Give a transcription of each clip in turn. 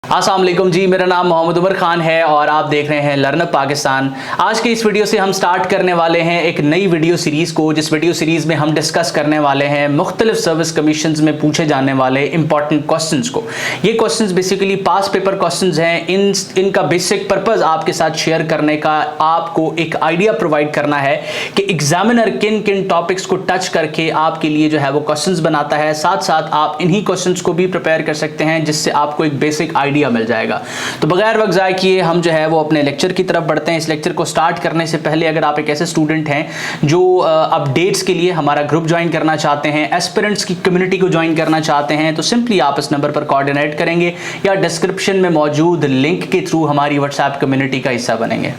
अस्सलाम वालेकुम जी, मेरा नाम मोहम्मद उमर खान है और आप देख रहे हैं लर्न अप पाकिस्तान। आज के इस वीडियो से हम स्टार्ट करने वाले हैं एक नई वीडियो सीरीज़ को, जिस वीडियो सीरीज़ में हम डिस्कस करने वाले हैं मुख्तलिफ सर्विस कमीशंस में पूछे जाने वाले इंपॉर्टेंट क्वेश्चंस को। ये क्वेश्चंस बेसिकली पास पेपर क्वेश्चंस हैं। इनका बेसिक पर्पज़ आपके साथ शेयर करने का, आपको एक आइडिया प्रोवाइड करना है कि एग्जामिनर किन किन टॉपिक्स को टच करके आपके लिए जो है वो क्वेश्चंस बनाता है। साथ साथ आप इन्हीं क्वेश्चंस को भी प्रिपेयर कर सकते हैं, जिससे आपको एक बेसिक आइडिया मिल जाएगा। तो बगैर वक्त ज़ाय किए हम जो है वो अपने लेक्चर की तरफ बढ़ते हैं। इस लेक्चर को स्टार्ट करने से पहले अगर आप एक ऐसे स्टूडेंट हैं जो अपडेट्स के लिए हमारा ग्रुप ज्वाइन करना चाहते हैं, एस्पिरेंट्स की कम्युनिटी को ज्वाइन करना चाहते हैं, तो सिंपली आप इस नंबर पर कोऑर्डिनेट करेंगे या डिस्क्रिप्शन में मौजूद लिंक के थ्रू हमारी व्हाट्सएप कम्युनिटी का हिस्सा बनेंगे।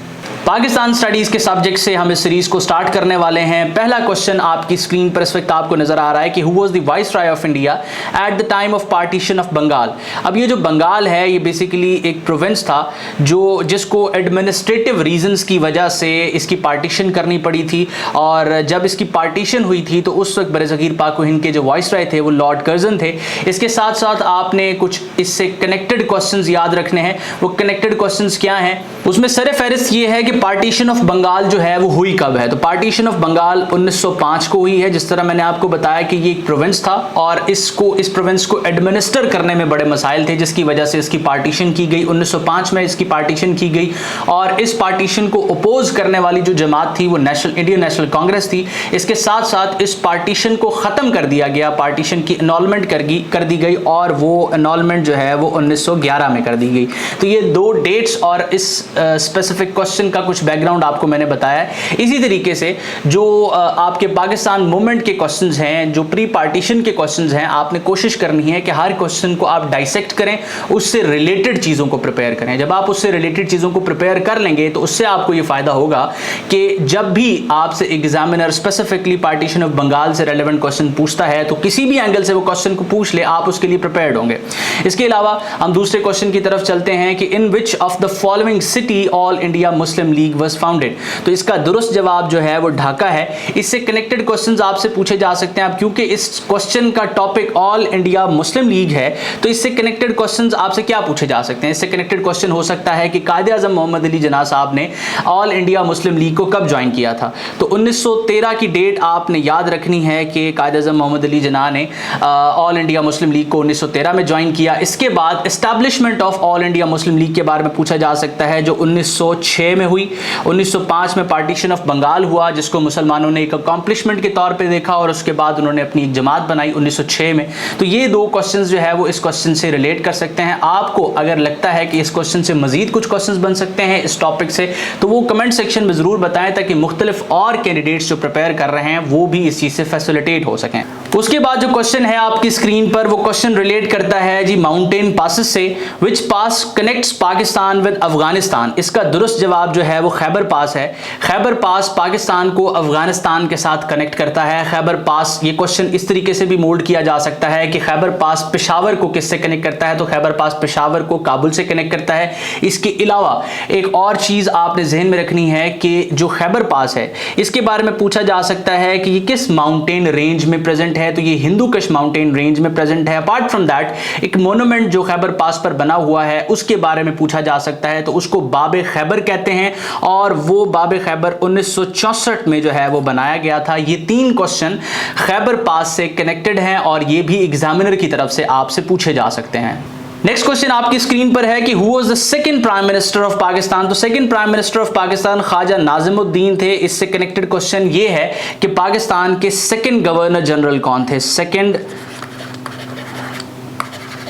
पाकिस्तान स्टडीज़ के सब्जेक्ट से हम इस सीरीज़ को स्टार्ट करने वाले हैं। पहला क्वेश्चन आपकी स्क्रीन पर इस वक्त आपको नजर आ रहा है कि who was the viceroy of India at the time of partition of Bengal. अब ये जो बंगाल है ये बेसिकली एक प्रोविंस था जिसको एडमिनिस्ट्रेटिव रीजंस की वजह से इसकी पार्टीशन करनी पड़ी थी, और जब इसकी पार्टीशन हुई थी तो उस वक्त बरसगीर पाक व हिंद के जो वाइसरॉय थे वो लॉर्ड कर्जन थे। इसके साथ साथ आपने कुछ इससे कनेक्टेड क्वेश्चंस याद रखने हैं। वो कनेक्टेड क्वेश्चंस क्या हैं, उसमें सर फहरिस्त ये है कि पार्टीशन ऑफ बंगाल जो है वो हुई कब है। तो पार्टीशन ऑफ बंगाल 1905 को हुई है। जिस तरह मैंने आपको बताया कि ये एक प्रोविंस था और इस प्रोविंस को एडमिनिस्टर करने में बड़े मसाइल थे, जिसकी वजह से इसकी पार्टीशन की गई। 1905 में इसकी पार्टीशन की गई और इस पार्टीशन को अपोज करने वाली जो जमात थी वो इंडियन नेशनल कांग्रेस थी। इसके साथ साथ इस पार्टीशन को ख़त्म कर दिया गया, पार्टीशन की एनॉलमेंट कर दी गई और वो एनॉलमेंट जो है वो 1911 में कर दी गई। तो ये दो डेट्स और इस स्पेसिफिक क्वेश्चन का कुछ बैकग्राउंड आपको मैंने बताया है। इसी तरीके से जो आपके पाकिस्तान मूवमेंट के क्वेश्चंस हैं, जो प्री पार्टीशन के क्वेश्चंस हैं, आपने कोशिश करनी है कि हर क्वेश्चन को आप डाइसेक्ट करें, उससे रिलेटेड चीज़ों को प्रिपेयर करें। जब आप उससे रिलेटेड चीज़ों को प्रिपेयर कर लेंगे तो उससे आपको ये फ़ायदा होगा कि जब भी आपसे examiner specifically partition of Bengal से रेलेवेंट क्वेश्चन पूछता है तो किसी भी एंगल से वो क्वेश्चन को पूछ ले, आप उसके लिए प्रिपेयर्ड होंगे। इसके अलावा हम दूसरे क्वेश्चन की तरफ चलते हैं कि in which of the following city all India Muslim League was founded. तो इसका दुरुस्त जवाब जो है वो ढाका है। इससे कनेक्टेड क्वेश्चंस आपसे पूछे जा सकते हैं। अब क्योंकि इस क्वेश्चन का topic all India Muslim league है तो इससे कनेक्टेड क्वेश्चंस आपसे क्या पूछे जा सकते हैं। इससे कनेक्टेड क्वेश्चन हो सकता है कि कायदे आज़म मोहम्मद अली जिन्ना साहब ने ऑल इंडिया मुस्लिम लीग को कब ज्वाइन किया था। तो 1913 की डेट आपने याद रखनी है कि कायदे आज़म मोहम्मद अली जिन्ना ने ऑल इंडिया मुस्लिम लीग को 1913 में ज्वाइन किया। इसके बाद establishment of all India Muslim league के बारे में पूछा जा सकता है, जो 1906 में हुई। 1905 में पार्टीशन ऑफ बंगाल हुआ, जिसको मुसलमानों ने एक अकॉम्प्लिशमेंट के तौर पे देखा और उसके बाद उन्होंने अपनी एक जमात बनाई 1906 में। तो ये दो क्वेश्चंस जो है वो इस क्वेश्चन से रिलेट कर सकते हैं। आपको अगर लगता है कि इस क्वेश्चन से मजीद कुछ क्वेश्चंस बन सकते हैं इस टॉपिक से, तो वो कमेंट सेक्शन में ज़रूर बताएं, ताकि मुख्तलिफ और कैंडिडेट्स जो प्रिपेयर कर रहे हैं वो भी इस चीज़ से फैसिलिटेट हो सकें। उसके बाद जो क्वेश्चन है आपकी स्क्रीन पर, वो क्वेश्चन रिलेट करता है जी माउंटेन पासेस से। विच pass connects Pakistan with Afghanistan. इसका दुरुस्त जवाब जो है वो खैबर पास है। खैबर पास पाकिस्तान को अफगानिस्तान के साथ कनेक्ट करता है। खैबर पास, ये क्वेश्चन इस तरीके से भी मोल्ड किया जा सकता है कि खैबर पास पेशावर को किससे कनेक्ट करता है। तो खैबर पास पेशावर को काबुल से कनेक्ट करता है। इसके अलावा एक और चीज़ आपने जहन में रखनी है कि जो खैबर पास है इसके बारे में पूछा जा सकता है कि ये किस माउंटेन रेंज में प्रेजेंट है। तो ये हिंदू कुश माउंटेन रेंज में प्रेजेंट है। अपार्ट फ्रॉम दैट एक मोनूमेंट जो खैबर पास पर बना हुआ है उसके बारे में पूछा जा सकता है, तो उसको बाबे खैबर कहते हैं और वो बाबे खैबर 1964 में जो है वो बनाया गया था। ये तीन क्वेश्चन खैबर पास से कनेक्टेड हैं और ये भी एग्जामिनर की तरफ से आपसे पूछे जा सकते हैं। नेक्स्ट क्वेश्चन आपकी स्क्रीन पर है कि who was the second prime minister of Pakistan. तो second prime minister of Pakistan Khawaja Nazimuddin थे। इससे कनेक्टेड क्वेश्चन ये है कि पाकिस्तान के सेकंड गवर्नर जनरल कौन थे। सेकंड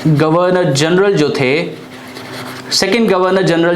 गवर्नर जनरल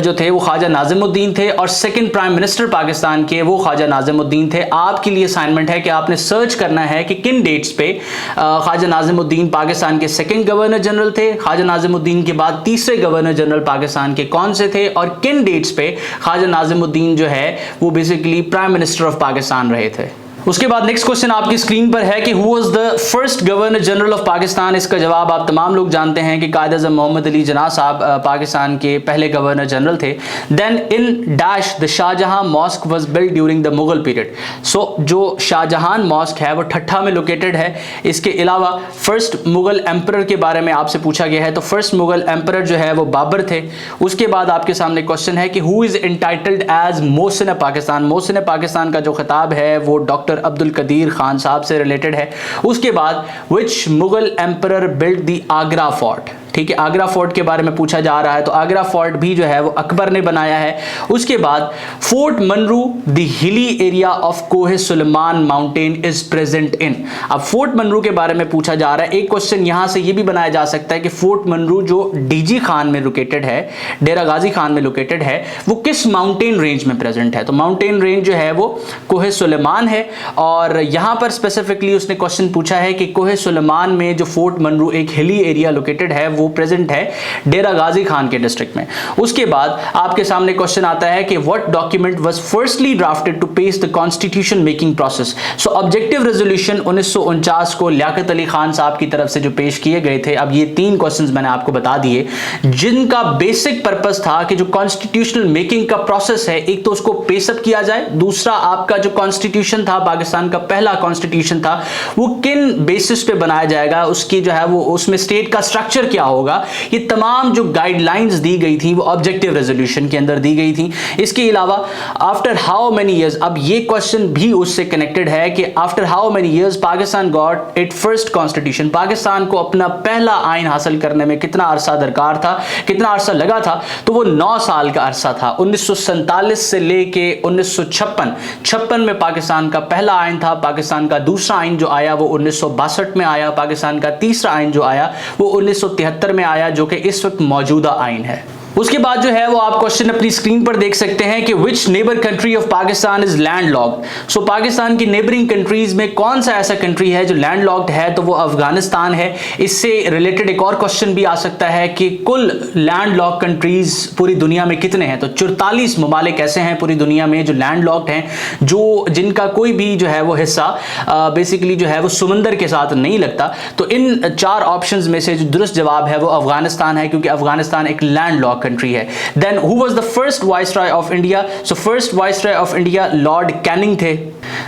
जो थे वो ख्वाजा नाजिमुद्दीन थे और सेकंड प्राइम मिनिस्टर पाकिस्तान के वो ख्वाजा नाजिमुद्दीन थे। आपके लिए असाइनमेंट है कि आपने सर्च करना है कि किन डेट्स पे ख्वाजा नाजिमुद्दीन पाकिस्तान के सेकंड गवर्नर जनरल थे, ख्वाजा नाजिमुद्दीन के बाद तीसरे गवर्नर जनरल पाकिस्तान के कौन से थे, और किन डेट्स पे ख्वाजा नाजिमुद्दीन जो है वो basically prime minister of Pakistan रहे थे। उसके बाद नेक्स्ट क्वेश्चन आपकी स्क्रीन पर है कि who was the first governor general of Pakistan. इसका जवाब आप तमाम लोग जानते हैं कि कायद आज़म मोहम्मद अली जिन्ना साहब पाकिस्तान के पहले गवर्नर जनरल थे। Then in dash the Shah Jahan mosque was built during the Mughal period. So जो शाहजहां मॉस्क है वो ठट्ठा में लोकेटेड है। इसके अलावा फर्स्ट मुगल एम्परर के बारे में आपसे पूछा गया है, तो फर्स्ट मुगल एम्परर जो है वो बाबर थे। उसके बाद आपके सामने क्वेश्चन है कि who is entitled as Mohsin Pakistan. Mohsin Pakistan का जो खिताब है वो डॉक्टर अब्दुल कदीर खान साहब से रिलेटेड है। उसके बाद which Mughal emperor built the Agra fort. ठीक है, आगरा फोर्ट के बारे में पूछा जा रहा है, तो आगरा फोर्ट भी जो है वो अकबर ने बनाया है। उसके बाद fort Munro the hilly area of Kohe Sulaiman mountain is present in. अब फोर्ट मनरू के बारे में पूछा जा रहा है। एक क्वेश्चन यहां से ये भी बनाया जा सकता है कि फोर्ट मनरू जो डीजी खान में लोकेटेड है, डेरा गाजी खान में लोकेटेड है, वो किस माउंटेन रेंज में प्रेजेंट है। तो माउंटेन रेंज जो है वो कोहे सुलेमान है। और यहां पर स्पेसिफिकली उसने क्वेश्चन पूछा है कि कोहे सुलेमान में जो फोर्ट मनरू एक हिली एरिया लोकेटेड है वो प्रेजेंट है डेरा गाजी खान के डिस्ट्रिक्ट में। उसके बाद आपके सामने क्वेश्चन आता है कि what document was firstly drafted to pace the constitution making process. So objective resolution 1949 को लियाकत अली खान साहब की तरफ से जो पेश किए गए थे। अब ये 3 क्वेश्चंस मैंने आपको बता दिए जिनका बेसिक पर्पस था कि जो कॉन्स्टिट्यूशनल मेकिंग का प्रोसेस है, एक तो उसको पेसअप किया जाए, दूसरा आपका जो कॉन्स्टिट्यूशन था, पाकिस्तान का पहला कॉन्स्टिट्यूशन था, वो किन बेसिस पे बनाया जाएगा, उसकी जो है वो उसमें स्टेट का स्ट्रक्चर क्या होगा। ये तमाम जो गाइडलाइंस दी गई थी वो ऑब्जेक्टिव रेजोल्यूशन के अंदर दी गई थी। इसके अलावा आफ्टर हाउ मेनी इयर्स, अब ये क्वेश्चन भी उससे कनेक्टेड है कि after how many years Pakistan got it first constitution. Pakistan को अपना पहला आइन हासिल करने में कितना अरसा दरकार था, कितना अरसा लगा था, तो वो 9 साल का अरसा था। 1947 से लेके 1956 में पाकिस्तान का पहला आइन था। पाकिस्तान का दूसरा आइन जो आया वो 1962 में आया। पाकिस्तान का तीसरा आइन जो आया वो 1973 में आया, जो कि इस वक्त मौजूदा आइन है। उसके बाद जो है वो आप क्वेश्चन अपनी स्क्रीन पर देख सकते हैं कि which neighbour country of Pakistan is landlocked. So Pakistan की नेबरिंग कंट्रीज में कौन सा ऐसा कंट्री है जो लैंडलॉक्ड है, तो वो अफगानिस्तान है। इससे रिलेटेड एक और क्वेश्चन भी आ सकता है कि कुल लैंडलॉक्ड कंट्रीज पूरी दुनिया में कितने हैं। तो 44 ममालिक ऐसे हैं पूरी दुनिया में जो लैंडलॉक्ड हैं, जो जिनका कोई भी जो है वो हिस्सा बेसिकली जो है वो समंदर के साथ नहीं लगता। तो इन 4 ऑप्शंस में से जो दुरुस्त जवाब है वो अफगानिस्तान है, क्योंकि अफगानिस्तान एक लैंडलॉक्ड कंट्री है। Then who was the first viceroy of India. So first viceroy of India lord Canning थे।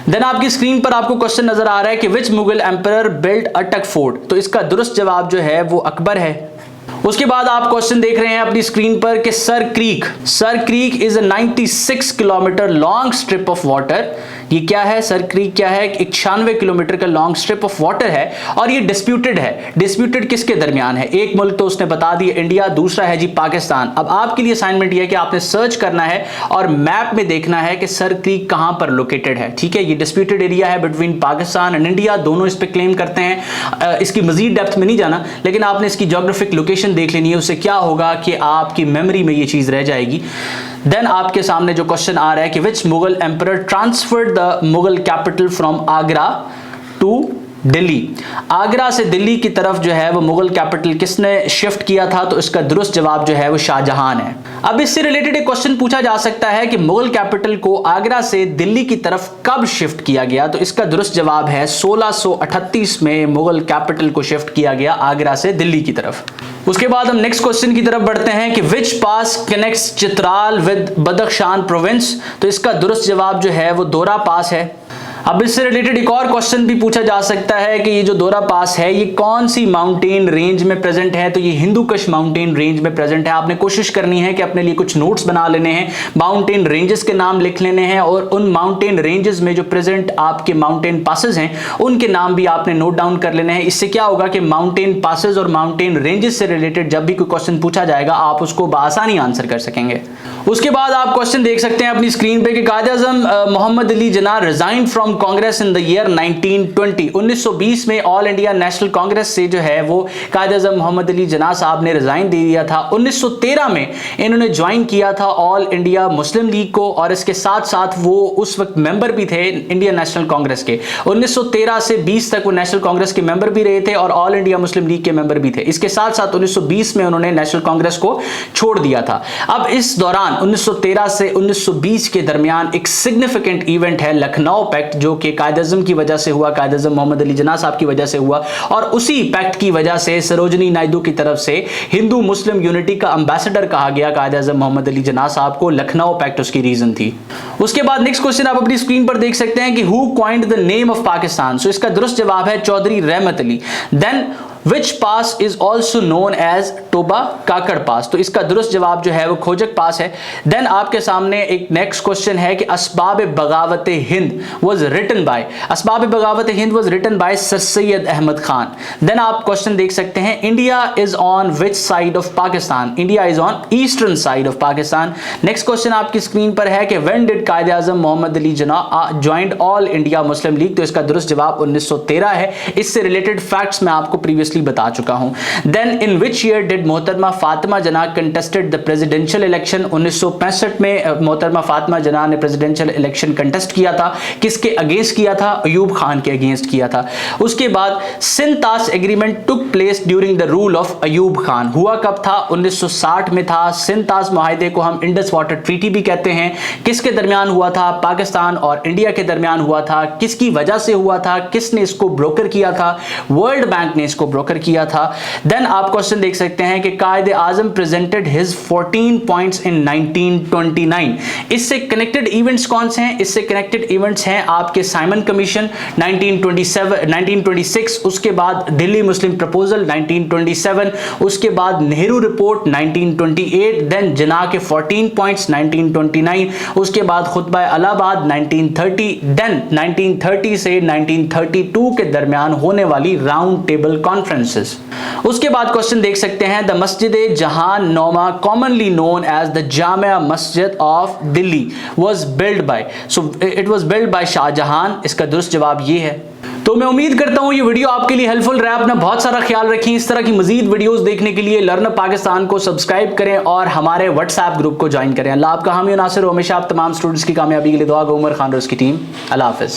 देन आपकी स्क्रीन पर आपको क्वेश्चन नजर आ रहा है कि which Mughal emperor built Attock fort. तो इसका दुरुस्त जवाब जो है वो अकबर है। उसके बाद आप क्वेश्चन देख रहे हैं अपनी स्क्रीन पर कि sir creek is a 96 kilometre long strip of water. ये क्या है, सर क्रीक क्या है, 91 किलोमीटर का लॉन्ग स्ट्रिप ऑफ वाटर है और ये डिस्प्यूटेड है। डिस्प्यूटेड किसके दरमियान है, एक मुल्क तो उसने बता दिया इंडिया, दूसरा है जी पाकिस्तान। अब आपके लिए असाइनमेंट ये है कि आपने सर्च करना है और मैप में देखना है कि सर क्रीक कहां पर लोकेटेड है। ठीक है, ये डिस्प्यूटेड एरिया है बिटवीन पाकिस्तान एंड इंडिया, दोनों इस पे क्लेम करते हैं। इसकी मजीद डेप्थ में नहीं जाना, लेकिन आपने इसकी ज्योग्राफिक लोकेशन देख लेनी है। उससे क्या होगा कि आपकी मेमोरी में ये चीज रह जाएगी। देन आपके सामने जो क्वेश्चन आ रहा है कि which Mughal emperor transferred the Mughal capital from Agra to Delhi. Agra से दिल्ली की तरफ जो है वो मुगल कैपिटल किसने शिफ्ट किया था, तो इसका दुरुस्त जवाब जो है वो शाहजहां है। अब इससे रिलेटेड एक क्वेश्चन पूछा जा सकता है कि मुगल कैपिटल को आगरा से दिल्ली की तरफ कब शिफ्ट किया गया, तो इसका दुरुस्त जवाब है 1638 में मुगल कैपिटल को शिफ्ट किया गया आगरा से दिल्ली की तरफ। उसके बाद हम नेक्स्ट क्वेश्चन की तरफ बढ़ते हैं कि which pass connects Chitral with Badakhshan province. तो इसका दुरुस्त जवाब जो है वो दोरा पास है। अब इससे रिलेटेड एक और क्वेश्चन भी पूछा जा सकता है कि ये जो दोरा पास है ये कौन सी माउंटेन रेंज में प्रेजेंट है, तो ये हिंदू कुश माउंटेन रेंज में प्रेजेंट है। आपने कोशिश करनी है कि अपने लिए कुछ नोट्स बना लेने हैं, माउंटेन रेंजेस के नाम लिख लेने हैं और उन माउंटेन रेंजेस में जो प्रेजेंट आपके माउंटेन पासेस हैं उनके नाम भी आपने नोट डाउन कर लेने हैं। इससे क्या होगा कि माउंटेन पासेस और माउंटेन रेंजेस से रिलेटेड जब भी कोई क्वेश्चन पूछा जाएगा आप उसको बआसानी आंसर कर सकेंगे। उसके बाद आप क्वेश्चन देख सकते हैं अपनी स्क्रीन पे कि Quaid Azam Mohammad Ali Jinnah resign from Congress in the year 1920। 1920 में ऑल इंडिया नेशनल कांग्रेस से जो है वो कायद आज़म मोहम्मद अली जिन्ना साहब ने रिजाइन दे दिया था। 1913 में इन्होंने ज्वाइन किया था ऑल इंडिया मुस्लिम लीग को और इसके साथ साथ वो उस वक्त मेंबर भी थे इंडियन नेशनल कांग्रेस के। 1913 से 20 तक वो नेशनल कांग्रेस के मेंबर भी रहे थे और ऑल इंडिया मुस्लिम लीग के मेंबर भी थे। इसके साथ साथ 1920 में उन्होंने नेशनल कांग्रेस को छोड़ दिया था। अब इस दौरान 1913 से 1920 के दरमियान एक सिग्निफिकेंट इवेंट है लखनऊ पैक्ट, जो कि कायद-ए-आज़म की वजह से हुआ, कायद-ए-आज़म मोहम्मद अली जिन्ना साहब की वजह से हुआ, और उसी पैक्ट की वजह से सरोजनी नायडू की तरफ से हिंदू मुस्लिम यूनिटी का एम्बेसडर कहा गया कायद-ए-आज़म मोहम्मद अली जिन्ना साहब को। लखनऊ पैक्ट उसकी रीजन थी। उसके बाद नेक्स्ट क्वेश्चन आप अपनी स्क्रीन पर देख सकते हैं कि who coined the name of Pakistan. So इसका दुरुस्त जवाब है Chaudhry Rahmat Ali. Then which pass is also known as Toba Kakar pass. तो इसका दुरुस्त जवाब जो है वो खोजक पास है। देन आपके सामने एक नेक्स्ट क्वेश्चन है कि असबाब Baghawat Hind was written by, Asbab Baghawat Hind was written by sir Syed Ahmad Khan. Then आप क्वेश्चन देख सकते हैं India is on which side of Pakistan. India is on eastern side of Pakistan. Next question आपकी स्क्रीन पर है कि when did Quaid Azam Mohammad Ali Jinnah joined All India Muslim League. तो इसका दुरुस्त जवाब 1913 है। इससे रिलेटेड फैक्ट्स मैं आपको प्रीवियसली बता चुका हूं। Then in which year did Mohtarma Fatima जना कंटेस्टेड द प्रेसिडेंशियल इलेक्शन। 1965 में मोहतरमा फातिमा जना ने प्रेसिडेंशियल इलेक्शन कंटेस्ट किया था। किसके अगेंस्ट किया था? अयूब खान के अगेंस्ट किया था। उसके बाद सिंध-ताश agreement took place during the rule of Ayub Khan. हुआ कब था? 1960 में था। सिंध-ताश मुआहिदे को हम इंडस वाटर ट्रीटी भी कहते हैं। किसके दरमियान हुआ था? पाकिस्तान और इंडिया के दरमियान हुआ था। किसकी वजह से हुआ था? किसने इसको ब्रोकर किया था? वर्ल्ड बैंक ने इसको ब्रोकर किया था। देन आप क्वेश्चन देख सकते हैं कि कायद आजम प्रेजेंटेड हिज 14 पॉइंट्स इन 1929। इससे कनेक्टेड इवेंट्स कौन से हैं? इससे कनेक्टेड इवेंट्स हैं आपके साइमन कमीशन 1926, उसके बाद दिल्ली मुस्लिम प्रपोजल 1927, उसके बाद नेहरू रिपोर्ट 1928, देन जिन्ना के 14 पॉइंट्स 1929, उसके बाद खुतबा इलाहाबाद 1930, देन 1930 से 1932 के दरमियान होने वाली राउंड टेबल कॉन्फ्रेंसेस। उसके बाद क्वेश्चन देख सकते हैं the Masjid Jahan Numa commonly known as the Jama Masjid of Delhi was build by. So it was build by Shah Jahan. इसका दुरुस्त जवाब ये है। तो मैं उम्मीद करता हूं ये वीडियो आपके लिए हेल्पफुल रहा। अपना बहुत सारा ख्याल रखें। इस तरह की मजीद वीडियोस देखने के लिए लर्न पाकिस्तान को सब्सक्राइब करें और हमारे व्हाट्सएप ग्रुप को ज्वाइन करें। अल्लाह आपका हामी नासिर हो। हमेशा आप तमाम स्टूडेंट्स की कामयाबी के लिए दुआ गो। उमर खान और उसकी टीम। अल्लाह हाफिज।